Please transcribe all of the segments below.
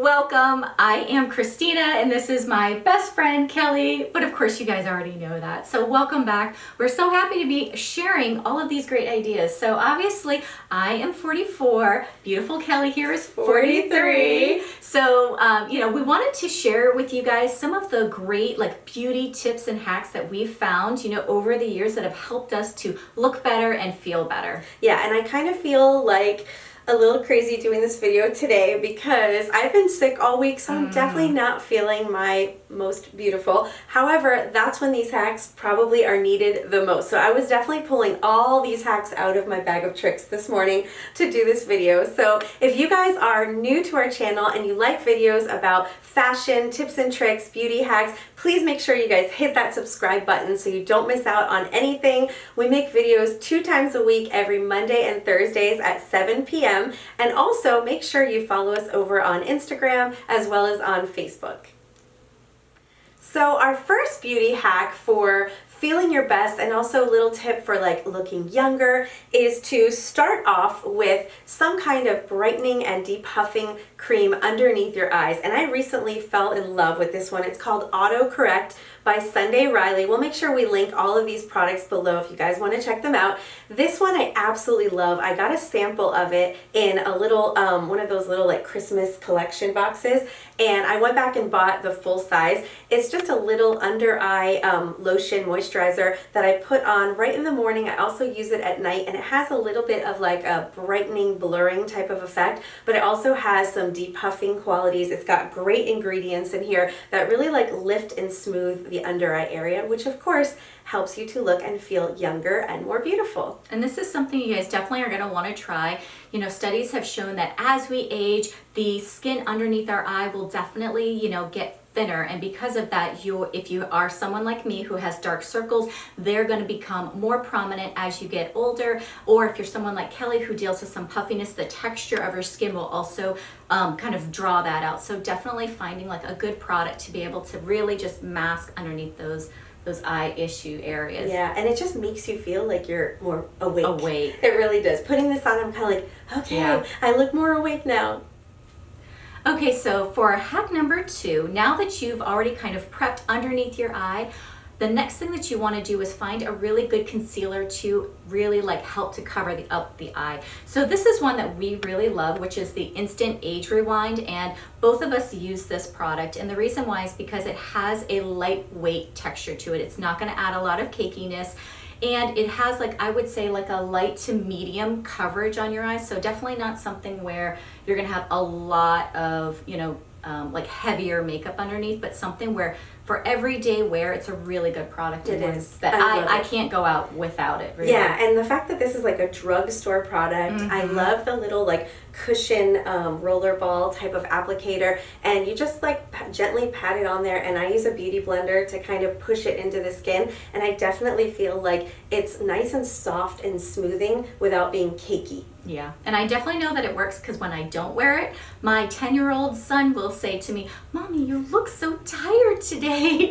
welcome. I am Christina and this is my best friend Kelly, but of course you guys already know that. So welcome back. We're so happy to be sharing all of these great ideas. So obviously I am 44, beautiful Kelly here is 43. So we wanted to share with you guys some of the great beauty tips and hacks that we've found over the years that have helped us to look better and feel better. Yeah, and I kind of feel like a little crazy doing this video today because I've been sick all week, so I'm definitely not feeling my most beautiful. However, that's when these hacks probably are needed the most. So I was definitely pulling all these hacks out of my bag of tricks this morning to do this video. So if you guys are new to our channel and you like videos about fashion, tips and tricks, beauty hacks, please make sure you guys hit that subscribe button so you don't miss out on anything. We make videos 2 times a week, every Monday and Thursdays at 7 p.m. And also make sure you follow us over on Instagram as well as on Facebook. So our first beauty hack for feeling your best, and also a little tip for looking younger, is to start off with some kind of brightening and depuffing cream underneath your eyes. And I recently fell in love with this one. It's called Auto Correct by Sunday Riley. We'll make sure we link all of these products below if you guys want to check them out. This one I absolutely love. I got a sample of it in a little one of those little Christmas collection boxes, and I went back and bought the full size. It's just a little under eye lotion moisturizer that I put on right in the morning. I also use it at night, and it has a little bit of a brightening, blurring type of effect, but it also has some depuffing qualities. It's got great ingredients in here that really lift and smooth the under eye area, which of course helps you to look and feel younger and more beautiful. And this is something you guys definitely are going to want to try. Studies have shown that as we age, the skin underneath our eye will definitely, get thinner, and because of that, if you are someone like me who has dark circles, they're going to become more prominent as you get older. Or if you're someone like Kelly who deals with some puffiness, the texture of your skin will also kind of draw that out. So definitely finding a good product to be able to really just mask underneath those eye issue areas. Yeah, and it just makes you feel like you're more awake. Awake. It really does. Putting this on, I'm kind of okay, yeah. I look more awake now. Okay, so for hack number 2, now that you've already kind of prepped underneath your eye, the next thing that you want to do is find a really good concealer to really help to cover up the eye. So this is one that we really love, which is the Instant Age Rewind, and both of us use this product, and the reason why is because it has a lightweight texture to it. It's not going to add a lot of cakiness, and it has I would say a light to medium coverage on your eyes, so definitely not something where you're going to have a lot of heavier makeup underneath, but something where for everyday wear, it's a really good product. It is. That I can't go out without it, really. Yeah, and the fact that this is a drugstore product, I love the little cushion roller ball type of applicator, and you just gently pat it on there, and I use a beauty blender to kind of push it into the skin, and I definitely feel it's nice and soft and smoothing without being cakey. Yeah, and I definitely know that it works because when I don't wear it, my 10-year-old son will say to me, "Mommy, you look so tired today. Maybe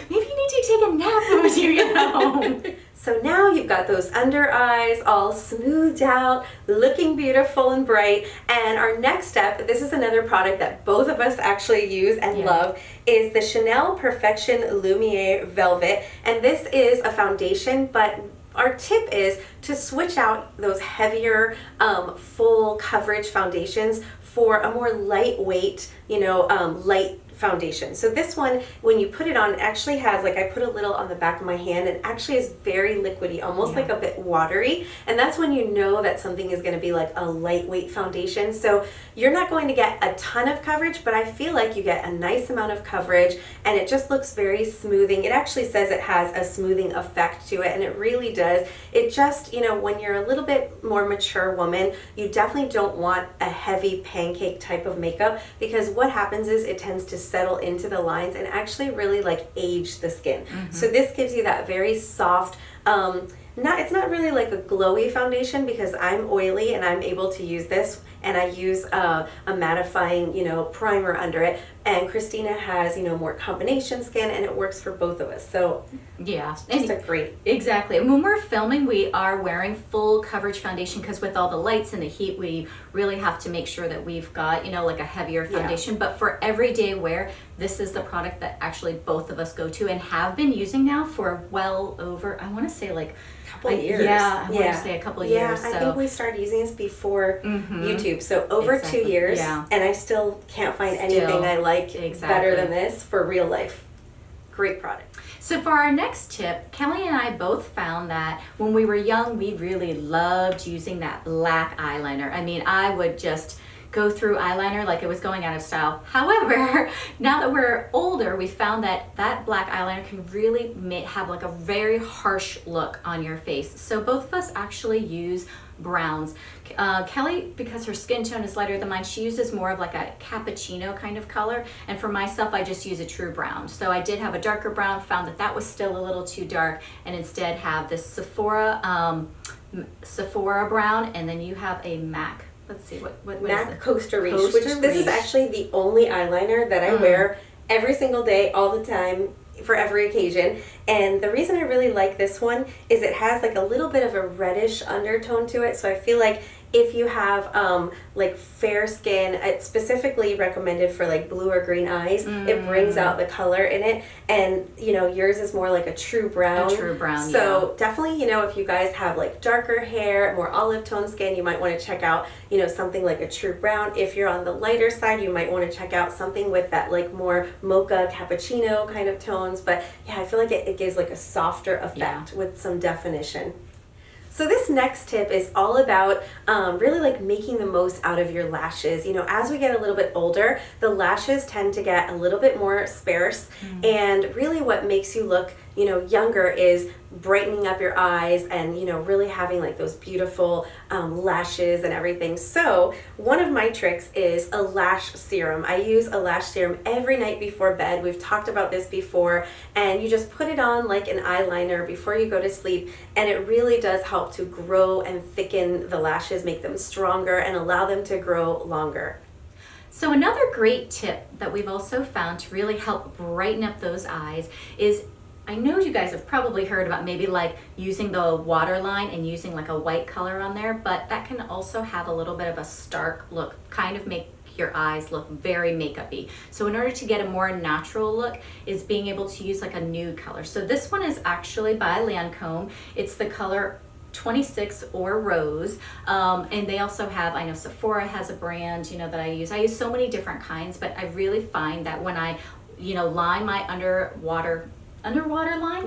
you need to take a nap when you get home." So now you've got those under eyes all smoothed out, looking beautiful and bright. And our next step, this is another product that both of us actually use and love, is the Chanel Perfection Lumiere Velvet. And this is a foundation, but our tip is to switch out those heavier, full coverage foundations for a more lightweight, light foundation. So this one, when you put it on, it actually has I put a little on the back of my hand, and actually is very liquidy, almost a bit watery, and that's when you know that something is going to be a lightweight foundation. So you're not going to get a ton of coverage, but I feel like you get a nice amount of coverage, and it just looks very smoothing. It actually says it has a smoothing effect to it, and it really does. It just, when you're a little bit more mature woman, you definitely don't want a heavy pancake type of makeup, because what happens is it tends to settle into the lines and actually really age the skin. So this gives you that very soft, it's not really a glowy foundation because I'm oily and I'm able to use this, and I use a mattifying, primer under it. And Christina has, more combination skin, and it works for both of us. So yeah, just a great. Exactly. And when we're filming, we are wearing full coverage foundation because with all the lights and the heat, we really have to make sure that we've got, like a heavier foundation. Yeah. But for everyday wear, this is the product that actually both of us go to and have been using now for well over, I want to say like Couple years. Yeah, I want to say a couple of years. I think we started using this before YouTube, so over 2 years, and I still can't find anything I like better than this for real life. Great product. So for our next tip, Kelli and I both found that when we were young, we really loved using that black eyeliner. I mean, I would just go through eyeliner like it was going out of style. However, now that we're older, we found that that black eyeliner can really have like a very harsh look on your face. So both of us actually use browns. Kelli, because her skin tone is lighter than mine, she uses more of like a cappuccino kind of color. And for myself, I just use a true brown. So I did have a darker brown, found that that was still a little too dark, and instead have this Sephora brown, and then you have a MAC. Let's see, what MAC is it? Costa Riche, Costa which this is Riche. actually the only eyeliner that I wear every single day, all the time, for every occasion. And the reason I really like this one is it has like a little bit of a reddish undertone to it. So I feel like if you have like fair skin, it's specifically recommended for like blue or green eyes. It brings out the color in it, and yours is more like a true brown. A true brown, so definitely, if you guys have like darker hair, more olive tone skin, you might want to check out, something like a true brown. If you're on the lighter side, you might want to check out something with that like more mocha cappuccino kind of tones. But yeah, I feel like it gives like a softer effect with some definition. So this next tip is all about really like making the most out of your lashes. As we get a little bit older, the lashes tend to get a little bit more sparse, and really what makes you look, younger is brightening up your eyes and, really having like those beautiful lashes and everything. So one of my tricks is a lash serum. I use a lash serum every night before bed. We've talked about this before, and you just put it on like an eyeliner before you go to sleep, and it really does help to grow and thicken the lashes, make them stronger, and allow them to grow longer. So another great tip that we've also found to really help brighten up those eyes is, I know you guys have probably heard about maybe like using the waterline and using like a white color on there, but that can also have a little bit of a stark look, kind of make your eyes look very makeup-y. So in order to get a more natural look is being able to use like a nude color. So this one is actually by Lancome. It's the color 26 or Rose, and they also have, I know Sephora has a brand, that I use. I use so many different kinds, but I really find that when I, line my waterline,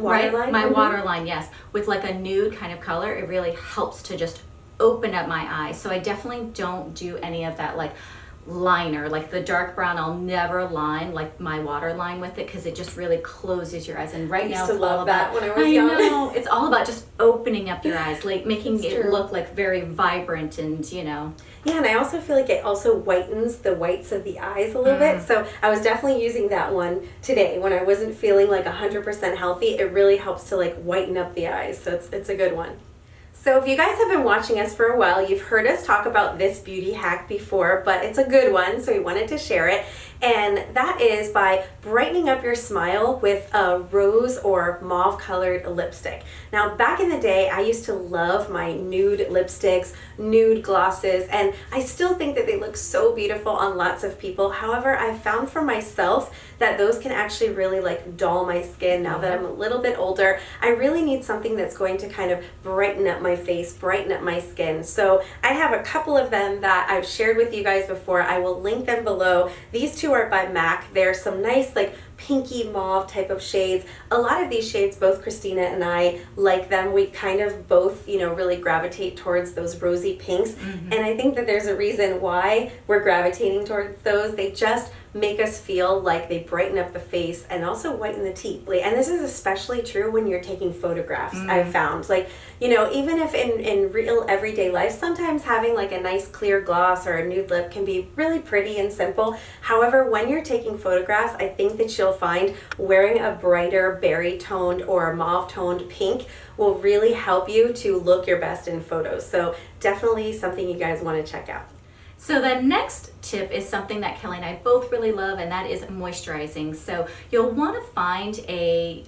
right? My waterline, yes, with like a nude kind of color, it really helps to just open up my eyes. So I definitely don't do any of that like liner, like the dark brown. I'll never line like my waterline with it because it just really closes your eyes. And right now it's all about, when I was young. know, it's all about just opening up your eyes, like making it look like very vibrant and Yeah, and I also feel like it also whitens the whites of the eyes a little bit. So I was definitely using that one today when I wasn't feeling like 100% healthy. It really helps to like whiten up the eyes. So it's a good one. So if you guys have been watching us for a while, you've heard us talk about this beauty hack before, but it's a good one, so we wanted to share it. And that is by brightening up your smile with a rose or mauve colored lipstick. Now, back in the day, I used to love my nude lipsticks, nude glosses, and I still think that they look so beautiful on lots of people. However, I found for myself that those can actually really like dull my skin now that I'm a little bit older. I really need something that's going to kind of brighten up my face, brighten up my skin. So I have a couple of them that I've shared with you guys before. I will link them below. These two are by MAC. They're some nice like pinky mauve type of shades. A lot of these shades, both Christina and I like them. We kind of both, really gravitate towards those rosy pinks. And I think that there's a reason why we're gravitating towards those. They just make us feel like they brighten up the face and also whiten the teeth. And this is especially true when you're taking photographs, I've found. Like, even if in real everyday life, sometimes having like a nice clear gloss or a nude lip can be really pretty and simple. However, when you're taking photographs, I think that you'll find wearing a brighter berry toned or mauve toned pink will really help you to look your best in photos. So definitely something you guys want to check out. So the next tip is something that Kelli and I both really love, and that is moisturizing. So you'll want to find a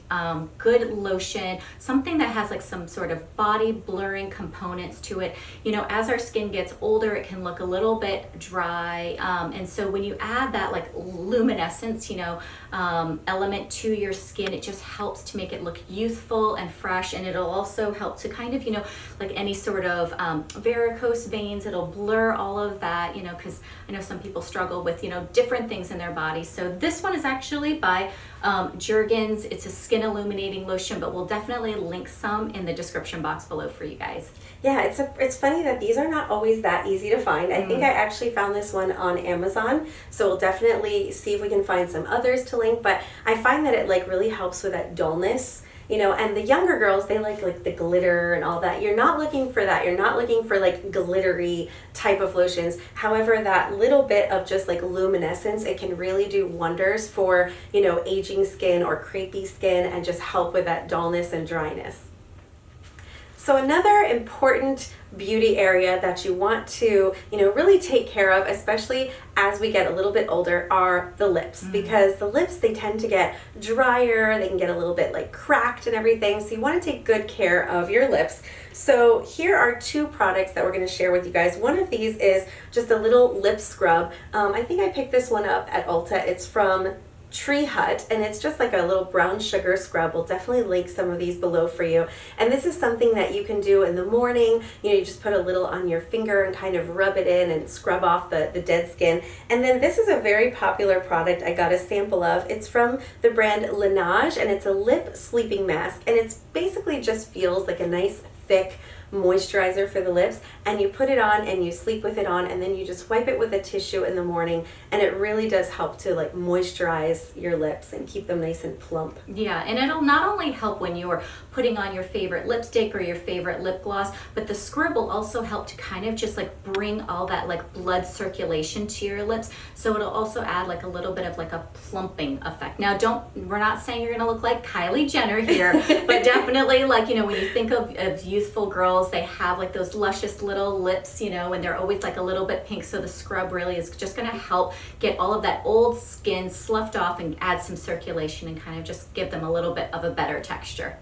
good lotion, something that has like some sort of body blurring components to it. You know, as our skin gets older, it can look a little bit dry, and so when you add that like luminescence, you know, element to your skin, it just helps to make it look youthful and fresh, and it'll also help to kind of, you know, like any sort of varicose veins, it'll blur all of that, you know, because I know some people struggle with, you know, different things in their body. So this one is actually by Jergens. It's a skin illuminating lotion, but we'll definitely link some in the description box below for you guys. Yeah, it's funny that these are not always that easy to find. I think I actually found this one on Amazon, so we'll definitely see if we can find some others to link, but I find that it like really helps with that dullness. You know, and the younger girls, they like the glitter and all that. You're not looking for that. You're not looking for like glittery type of lotions. However, that little bit of just like luminescence, it can really do wonders for, you know, aging skin or crepey skin and just help with that dullness and dryness. So another important beauty area that you want to, you know, really take care of, especially as we get a little bit older, are the lips. Because the lips, they tend to get drier, they can get a little bit like cracked and everything. So you want to take good care of your lips. So here are two products that we're going to share with you guys. One of these is just a little lip scrub. I think I picked this one up at Ulta. It's from Tree Hut, and it's just like a little brown sugar scrub. We'll definitely link some of these below for you. And this is something that you can do in the morning. You know, you just put a little on your finger and kind of rub it in and scrub off the dead skin. And then this is a very popular product I got a sample of. It's from the brand Laneige, and it's a lip sleeping mask, and it's basically just feels like a nice thick moisturizer for the lips, and you put it on and you sleep with it on, and then you just wipe it with a tissue in the morning, and it really does help to like moisturize your lips and keep them nice and plump. Yeah, and it'll not only help when you're putting on your favorite lipstick or your favorite lip gloss, but the scrub will also help to kind of just like bring all that like blood circulation to your lips. So it'll also add like a little bit of like a plumping effect. Now we're not saying you're gonna look like Kylie Jenner here, but definitely like, you know, when you think of youthful girls, they have like those luscious little lips, you know, and they're always like a little bit pink. So the scrub really is just going to help get all of that old skin sloughed off and add some circulation and kind of just give them a little bit of a better texture.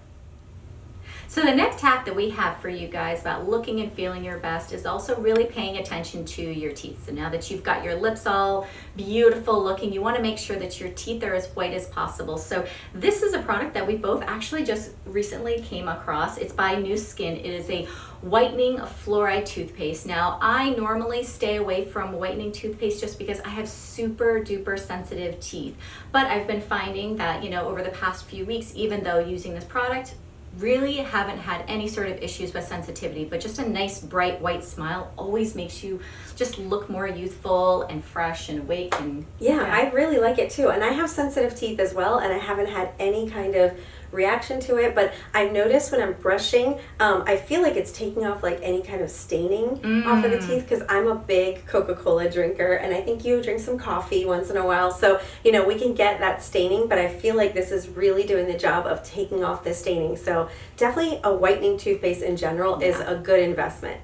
So the next hack that we have for you guys about looking and feeling your best is also really paying attention to your teeth. So now that you've got your lips all beautiful looking, you want to make sure that your teeth are as white as possible. So this is a product that we both actually just recently came across. It's by New Skin. It is a whitening fluoride toothpaste. Now, I normally stay away from whitening toothpaste just because I have super duper sensitive teeth. But I've been finding that, you know, over the past few weeks, even though using this product, really haven't had any sort of issues with sensitivity, but just a nice bright white smile always makes you just look more youthful and fresh and awake. And yeah, I really like it too. And I have sensitive teeth as well, and I haven't had any kind of reaction to it, but I've noticed when I'm brushing, I feel like it's taking off like any kind of staining off of the teeth, because I'm a big Coca-Cola drinker, and I think you drink some coffee once in a while, so you know, we can get that staining, but I feel like this is really doing the job of taking off the staining. So definitely a whitening toothpaste in general is a good investment.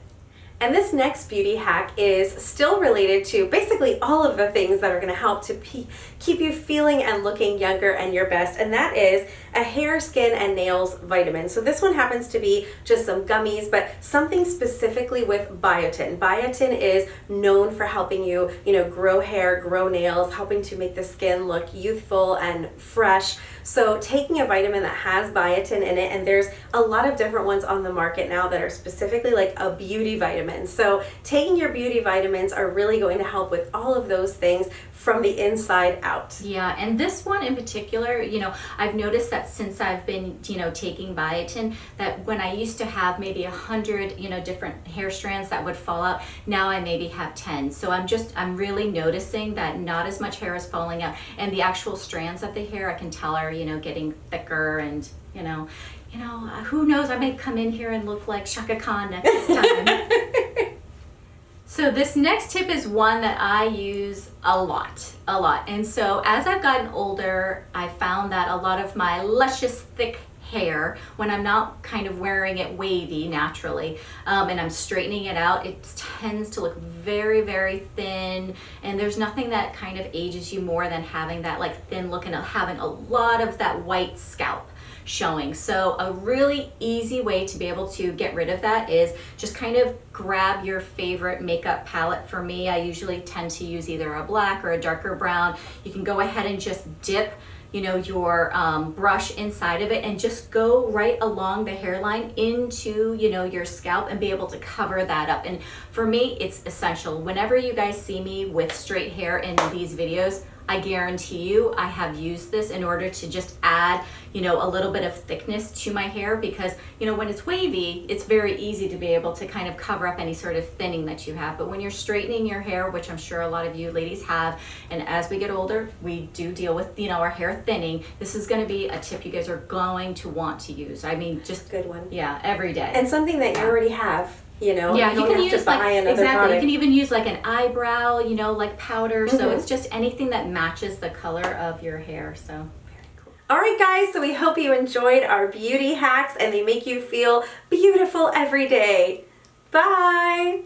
And this next beauty hack is still related to basically all of the things that are going to help to keep you feeling and looking younger and your best, and that is a hair, skin, and nails vitamin. So this one happens to be just some gummies, but something specifically with biotin. Biotin is known for helping you, you know, grow hair, grow nails, helping to make the skin look youthful and fresh. So taking a vitamin that has biotin in it, and there's a lot of different ones on the market now that are specifically like a beauty vitamin. So taking your beauty vitamins are really going to help with all of those things from the inside out. Yeah, and this one in particular, you know, I've noticed that since I've been, you know, taking biotin, that when I used to have maybe 100, you know, different hair strands that would fall out, now I maybe have 10. So I'm really noticing that not as much hair is falling out, and the actual strands of the hair I can tell are, you know, getting thicker, and you know, who knows, I may come in here and look like Shaka Khan next time. So this next tip is one that I use a lot. And so as I've gotten older, I found that a lot of my luscious, thick hair, when I'm not kind of wearing it wavy naturally, and I'm straightening it out, it tends to look very, very thin, and there's nothing that kind of ages you more than having that like thin look and having a lot of that white scalp showing. So a really easy way to be able to get rid of that is just kind of grab your favorite makeup palette. For me, I usually tend to use either a black or a darker brown. You can go ahead and just dip, you know, your brush inside of it and just go right along the hairline into, you know, your scalp and be able to cover that up. And for me, it's essential. Whenever you guys see me with straight hair in these videos, I guarantee you I have used this in order to just add, you know, a little bit of thickness to my hair, because, you know, when it's wavy, it's very easy to be able to kind of cover up any sort of thinning that you have. But when you're straightening your hair, which I'm sure a lot of you ladies have, and as we get older, we do deal with, you know, our hair thinning, this is going to be a tip you guys are going to want to use. I mean, just good one. Yeah, every day. And something that you already have. You know, yeah, you can don't have use to buy like another exactly. product. You can even use like an eyebrow, you know, like powder. So it's just anything that matches the color of your hair. So very cool. All right, guys. So we hope you enjoyed our beauty hacks and they make you feel beautiful every day. Bye.